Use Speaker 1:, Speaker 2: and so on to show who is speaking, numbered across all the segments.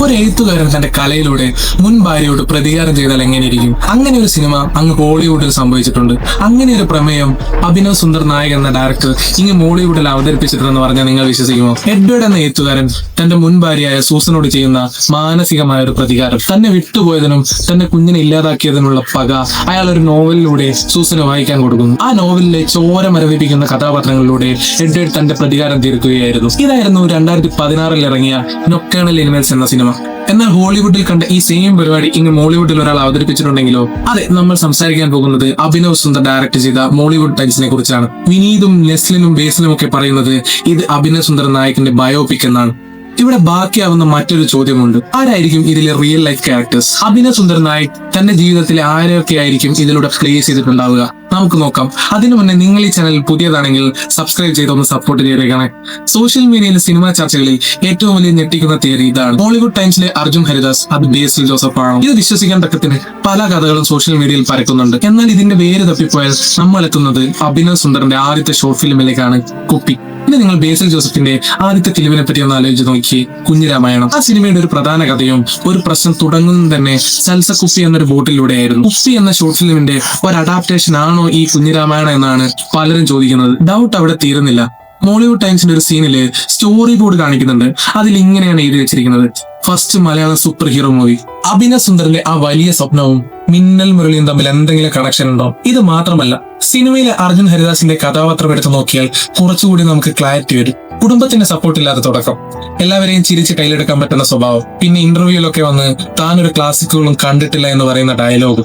Speaker 1: ഒരു എഴുത്തുകാരൻ തന്റെ കലയിലൂടെ മുൻ ഭാര്യയോട് പ്രതികാരം ചെയ്താൽ എങ്ങനെയിരിക്കും? അങ്ങനെ ഒരു സിനിമ അങ്ങ് ബോളിവുഡിൽ സംഭവിച്ചിട്ടുണ്ട്. അങ്ങനെ ഒരു പ്രമേയം അഭിനവ് സുന്ദർ നായക് എന്ന ഡയറക്ടർ ഇങ്ങ് മോളിവുഡിൽ അവതരിപ്പിച്ചിട്ടുണ്ടെന്ന് പറഞ്ഞാൽ നിങ്ങൾ വിശ്വസിക്കുമോ? എഡ്വേർഡ് എന്ന എഴുത്തുകാരൻ തന്റെ മുൻ ഭാര്യയായ സൂസനോട് ചെയ്യുന്ന മാനസികമായ ഒരു പ്രതികാരം, തന്നെ വിട്ടുപോയതിനും തന്റെ കുഞ്ഞിനെ ഇല്ലാതാക്കിയതിനുള്ള പക അയാൾ ഒരു നോവലിലൂടെ സൂസന് വായിക്കാൻ കൊടുക്കുന്നു. ആ നോവലിലെ ചോര മരവിപ്പിക്കുന്ന കഥാപാത്രങ്ങളിലൂടെ എഡ്വേർഡ് തന്റെ പ്രതികാരം തീർക്കുകയായിരുന്നു. ഇതായിരുന്നു 2016 ഇറങ്ങിയ നൊക്ടേണൽ ഇൻവേഴ്സ് എന്ന സിനിമ. എന്നാൽ ഹോളിവുഡിൽ കണ്ട ഈ സെയിം പരിപാടി ഇങ്ങ് മോളിവുഡിൽ ഒരാൾ അവതരിപ്പിച്ചിട്ടുണ്ടെങ്കിലോ? അതെ, നമ്മൾ സംസാരിക്കാൻ പോകുന്നത് അഭിനവ് സുന്ദർ ഡയറക്ട് ചെയ്ത മോളിവുഡ് ടൈംസിനെ കുറിച്ചാണ്. വിനീതും നെസ്ലിനും ബേസിലും ഒക്കെ പറയുന്നത് ഇത് അഭിനവ് സുന്ദർ നായകിന്റെ ബയോപിക് എന്നാണ്. ഇവിടെ ബാക്കിയാവുന്ന മറ്റൊരു ചോദ്യമുണ്ട്, ആരായിരിക്കും ഇതിലെ real life characters? Abhinav Sundar Nayak തന്റെ ജീവിതത്തിലെ ആരൊക്കെ ആയിരിക്കും ഇതിലൂടെ പ്ലേ ചെയ്തിട്ടുണ്ടാവുക? നമുക്ക് നോക്കാം. അതിനു മുന്നേ നിങ്ങൾ ഈ ചാനൽ പുതിയതാണെങ്കിൽ സബ്സ്ക്രൈബ് ചെയ്തൊന്ന് സപ്പോർട്ട് ചെയ്തേക്കണേ. സോഷ്യൽ മീഡിയയിലെ സിനിമാ ചർച്ചകളിൽ ഏറ്റവും വലിയ ഞെട്ടിക്കുന്ന തിയറി ഇതാണ്: ബോളിവുഡ് ടൈംസിലെ അർജുൻ ഹരിദാസ് അത് ബേസിൽ ജോസഫ് ആണോ? ഇത് വിശ്വസിക്കാൻ തക്കത്തിന് പല കഥകളും സോഷ്യൽ മീഡിയയിൽ പരക്കുന്നുണ്ട്. എന്നാൽ ഇതിന്റെ വേര് തപ്പിപ്പോയാൽ നമ്മൾ എത്തുന്നത് അഭിനവ് സുന്ദറിന്റെ ആദ്യത്തെ ഷോർട്ട് ഫിലിമിലേക്കാണ്, കുപ്പി. ഇനി നിങ്ങൾ ബേസിൽ ജോസഫിന്റെ ആദ്യത്തെ ഫിലിമിനെ പറ്റി ഒന്ന് ആലോചിച്ച് നോക്കി, കുഞ്ഞിരാമായണം. ആ സിനിമയുടെ ഒരു പ്രധാന കഥയും ഒരു പ്രശ്നം തുടങ്ങുന്നത് തന്നെ സൽസ കുപ്പി എന്നൊരു ബോട്ടിലൂടെയായിരുന്നു. കുപ്പി എന്ന ഷോർട്ട് ഫിലിമിന്റെ ഒരു അഡാപ്റ്റേഷൻ ആണോ ഈ കുഞ്ഞിരാമായണം എന്നാണ് പലരും ചോദിക്കുന്നത്. ഡൗട്ട് അവിടെ തീരുന്നില്ല. മോളിവുഡ് ടൈംസിന്റെ ഒരു സീനില് സ്റ്റോറി ബോർഡ് കാണിക്കുന്നുണ്ട്. അതിൽ ഇങ്ങനെയാണ് എഴുതി വെച്ചിരിക്കുന്നത്: first Malayalam super hero movie. Abhinav സുന്ദറിന്റെ ആ വലിയ സ്വപ്നവും മിന്നൽ മുരളിയും തമ്മിൽ എന്തെങ്കിലും കണക്ഷൻ ഉണ്ടോ? ഇത് മാത്രമല്ല, സിനിമയിലെ അർജുൻ ഹരിദാസിന്റെ കഥാപാത്രം എടുത്ത് നോക്കിയാൽ കുറച്ചുകൂടി നമുക്ക് ക്ലാരിറ്റി വരും. കുടുംബത്തിന്റെ സപ്പോർട്ട് ഇല്ലാത്ത തുടക്കം, എല്ലാവരെയും ചിരിച്ച് കയ്യിലെടുക്കാൻ പറ്റുന്ന സ്വഭാവം, പിന്നെ ഇന്റർവ്യൂയിലൊക്കെ വന്ന് താനൊരു ക്ലാസിക്കുകളും കണ്ടിട്ടില്ല എന്ന് പറയുന്ന ഡയലോഗ്,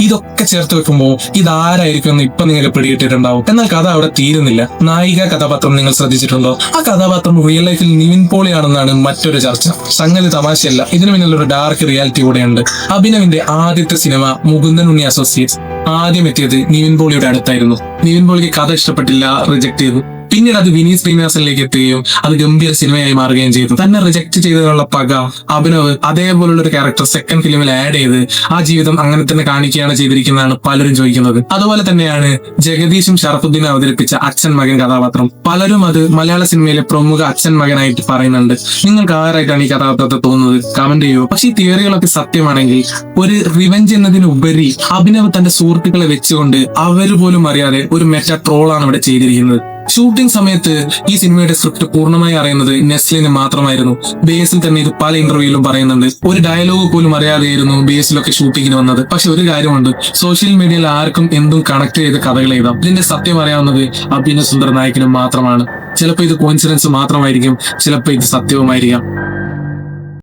Speaker 1: ഇതൊക്കെ ചേർത്ത് വെക്കുമ്പോൾ ഇതാരായിരിക്കും എന്ന് ഇപ്പൊ നിങ്ങൾക്ക് പിടികിട്ടിട്ടുണ്ടാവും. എന്നാൽ കഥ അവിടെ തീരുന്നില്ല. നായിക കഥാപാത്രം നിങ്ങൾ ശ്രദ്ധിച്ചിട്ടുണ്ടോ? ആ കഥാപാത്രം റിയൽ ലൈഫിൽ നിവിൻ പോളിയാണെന്നാണ് മറ്റൊരു ചർച്ച. സംഗതി തമാശയല്ല, ഇതിനു പിന്നിൽ ഒരു ഡാർക്ക് റിയാലിറ്റി കൂടെയുണ്ട്. അഭിനവിന്റെ ആദ്യത്തെ സിനിമ മുകുന്ദൻ ഉണ്ണി അസോസിയേറ്റ്സ് ആദ്യം എത്തിയത് നിവിൻ പോളിയുടെ അടുത്തായിരുന്നു. നിവിൻ പോളിക്ക് കഥ ഇഷ്ടപ്പെട്ടില്ല, റിജക്ട് ചെയ്തു. പിന്നീട് അത് വിനീത് ശ്രീനിവാസനിലേക്ക് എത്തുകയും അത് ഗംഭീര സിനിമയായി മാറുകയും ചെയ്തു. തന്നെ റിജക്ട് ചെയ്തതിനുള്ള പക അഭിനവ് അതേപോലുള്ള ഒരു ക്യാരക്ടർ സെക്കൻഡ് ഫിലിമിൽ ആഡ് ചെയ്ത് ആ ജീവിതം അങ്ങനെ തന്നെ കാണിക്കുകയാണ് ചെയ്തിരിക്കുന്നതാണ് പലരും ചോദിക്കുന്നത്. അതുപോലെ തന്നെയാണ് ജഗദീഷും ഷറഫുദ്ദീനും അവതരിപ്പിച്ച അച്ഛൻ മകൻ കഥാപാത്രം. പലരും അത് മലയാള സിനിമയിലെ പ്രമുഖ അച്ഛൻ മകനായിട്ട് പറയുന്നുണ്ട്. നിങ്ങൾക്ക് ആരായിട്ടാണ് ഈ കഥാപാത്രത്തെ തോന്നുന്നത്? കമന്റ് ചെയ്യൂ. പക്ഷെ ഈ തിയറികളൊക്കെ സത്യമാണെങ്കിൽ ഒരു റിവെഞ്ച് എന്നതിനുപരി അഭിനവ് തന്റെ സുഹൃത്തുക്കളെ വെച്ചുകൊണ്ട് അവര് പോലും അറിയാതെ ഒരു മെറ്റാ ട്രോളാണ് ഇവിടെ ചെയ്തിരിക്കുന്നത്. ഷൂട്ടിംഗ് സമയത്ത് ഈ സിനിമയുടെ സ്ക്രിപ്റ്റ് പൂർണ്ണമായി അറിയുന്നത് നെസ്ലിന് മാത്രമായിരുന്നു. ബേസിൽ തന്നെ ഇത് പല ഇന്റർവ്യൂയിലും പറയുന്നുണ്ട്. ഒരു ഡയലോഗ് പോലും അറിയാതെയായിരുന്നു ബേസിലൊക്കെ ഷൂട്ടിങ്ങിന് വന്നത്. പക്ഷെ ഒരു കാര്യമുണ്ട്, സോഷ്യൽ മീഡിയയിൽ ആർക്കും എന്തും കണക്ട് ചെയ്ത് കഥകൾ എഴുതാം. ഇതിന്റെ സത്യം അറിയാവുന്നത് അഭിനവ് സുന്ദർ നായകിനും മാത്രമാണ്. ചിലപ്പോൾ ഇത് കോയിൻസിഡൻസ് മാത്രമായിരിക്കും, ചിലപ്പോൾ ഇത് സത്യവുമായിരിക്കാം.